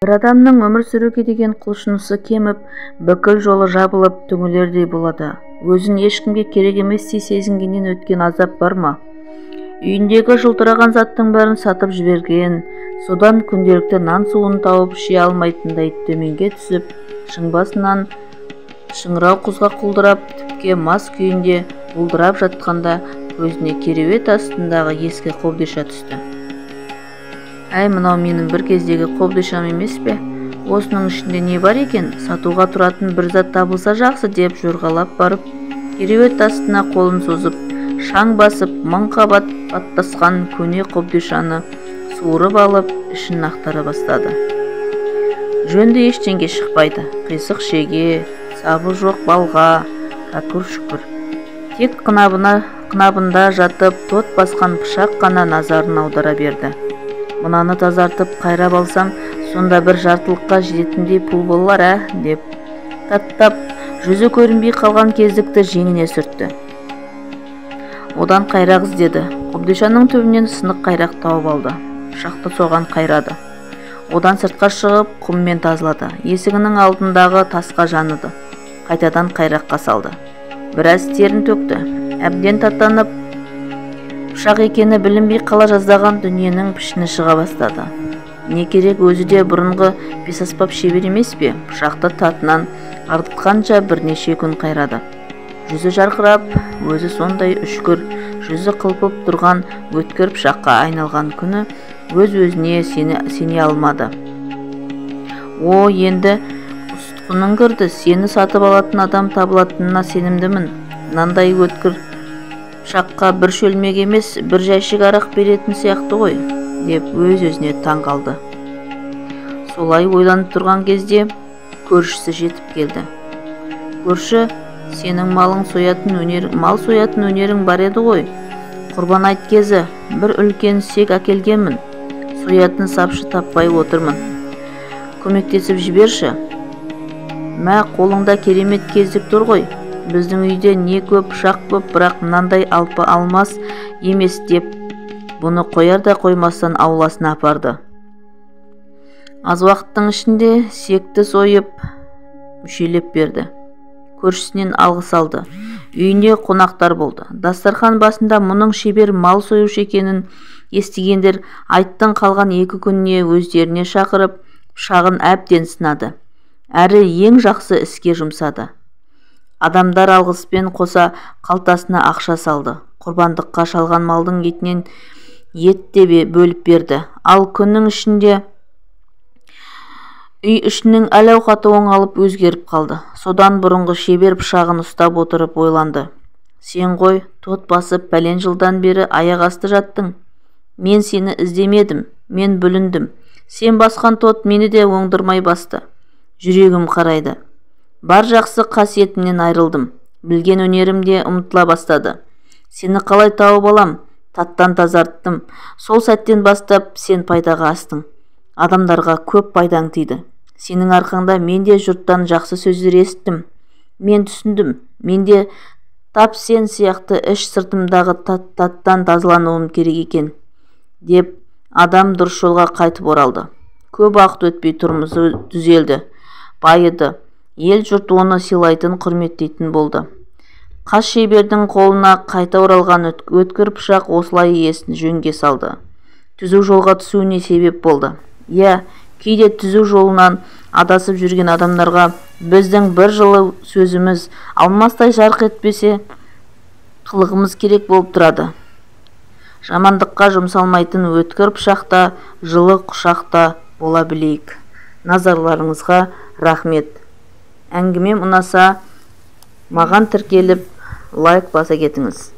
бір адамның өмір сүруге деген құлшынысы кеміп, бүкіл жолы жабылып түңілердей болады. Өзін ешкімге керек еместей сезінгеннен өткен азап бар ма? Үйіндегі жылтыраған заттың бәрін сатып жіберген, содан күнделікті нан суын тауып іше алмайтындай төменге түсіп, шыңбасынан шыңырау құзға құлдырап, тіпке мас күйінде бұлдырап жатқанда көзіне кереует астындағы ескі қобдиша түсті. Әй, мынау менің бір кездегі қобдишам емес пе? Осының ішінде не бар екен? Сатуға тұратын бір зат табылса жақсы деп жорғалап барып, кереует астына қолын созып, шаң басып, мың қабат баттасқан көне қобдишаны суырып алып, ішін ақтара бастады. Жөнді ештеңе шықпайды. Қисық шеге, сабы жоқ балға, кәкір-шүкір. Тек қынабында жатып, тот басқан пышақ қана назарын аудара берді. Мынаны тазартып қайрап алсам, сонда бір жартылыққа жететіндей пұл болар, деп таттап, жүзі көрінбей қалған кездікті жеңіне сүртті. Одан қайрақ іздеді. Қобдишаның түбінен сынық қайрақ тауып алды. Пышақты соған қайрады. Одан сыртқа шығып, құммен тазалады. Есігінің алдындағы тасқа жаныды. Қайтадан қайраққа салды. Біраз терін төкті. Әбден таттанып, пышақ екені білінбей қала жаздаған дүниенің пішіні шыға бастады. Не керек, өзі де бұрынғы бесаспап шебер емес пе? Пышақты татынан артқанша бірнеше күн қайрады. Жүзі жарқырап, өзі сондай үшкір, жүзі қылпып тұрған өткір пышаққа айналған күні өз-өзіне сене алмады. О, енді ұстқының кірді, сені сатып алатын адам табылатынына сенімдімін. Мынандай өткір пышаққа бір шөлмек емес, бір жәшік арақ беретін сияқты ғой, деп өз-өзіне таң қалды. Солай ойланып тұрған кезде көршісі жетіп келді. Көрші, сенің мал соятын өнерің бар еді ғой. Құрбан айт кезі бір үлкен сек әкелгенмін. Соятын сапшы таппай отырмын. Көмектесіп жіберші. Мә, қолыңда керемет кездік тұр ғой. Біздің үйде не көп пышақ көп, бірақ мынандай алмас емес деп, бұны қояр да қоймастан ауласына апарды. Аз уақыттың ішінде секті сойып, мүшелеп берді. Көршісінен алғыс алды. Үйінде қонақтар болды. Дастархан басында мұның шебер мал сойушы екенін естігендер айттың қалған 2 күніне өздеріне шақырып, пышағын әбден сынады. Әрі ең жақсы іске жұмсады. Адамдар алғыспен қоса қалтасына ақша салды. Құрбандыққа шалған малдың етінен ет те бөліп берді. Ал күннің ішінде үй ішінің әл-ауқаты оңалып өзгеріп қалды. Содан бұрынғы шебер пышағын ұстап отырып ойланды. Сен ғой, тот басып пәлен жылдан бері аяқ асты жаттың. Мен сені іздемедім, мен бүліндім. Сен басқан тот мені де оңдырмай басты. Жүрегім қарайды. Бар жақсы қасиетімнен айрылдым. Білген өнерім де ұмытыла бастады. Сені қалай тауып алам? Таттан тазарттым. Сол сәттен бастап сен пайдаға астың. Адамдарға көп пайдаң тиді. Сенің арқаңда мен де жұрттан жақсы сөздер естім. Мен түсіндім. Менде тап сен сияқты іш сыртымдағы таттан тазалануым керек екен, деп адам дұрыс жолға қайтып оралды. Көп уақыт өтпей тұрмысы түзелді. Байыды. Ел жұрт оны сыйлайтын, құрметтейтін болды. Қас шебердің қолына қайта оралған өткір пышақ осылай иесін жөнге салды. Түзу жолға түсуіне себеп болды. Кейде түзу жолынан адасып жүрген адамдарға біздің бір жылы сөзіміз алмастай жарқ етпесе, қылығымыз керек болып тұрады. Жамандыққа жұмсалмайтын өткір пышақта, жылы құшақта бола білейік. Назарларыңызға рахмет. Әңгімем ұнаса, маған тіркеліп, лайк баса кетіңіз.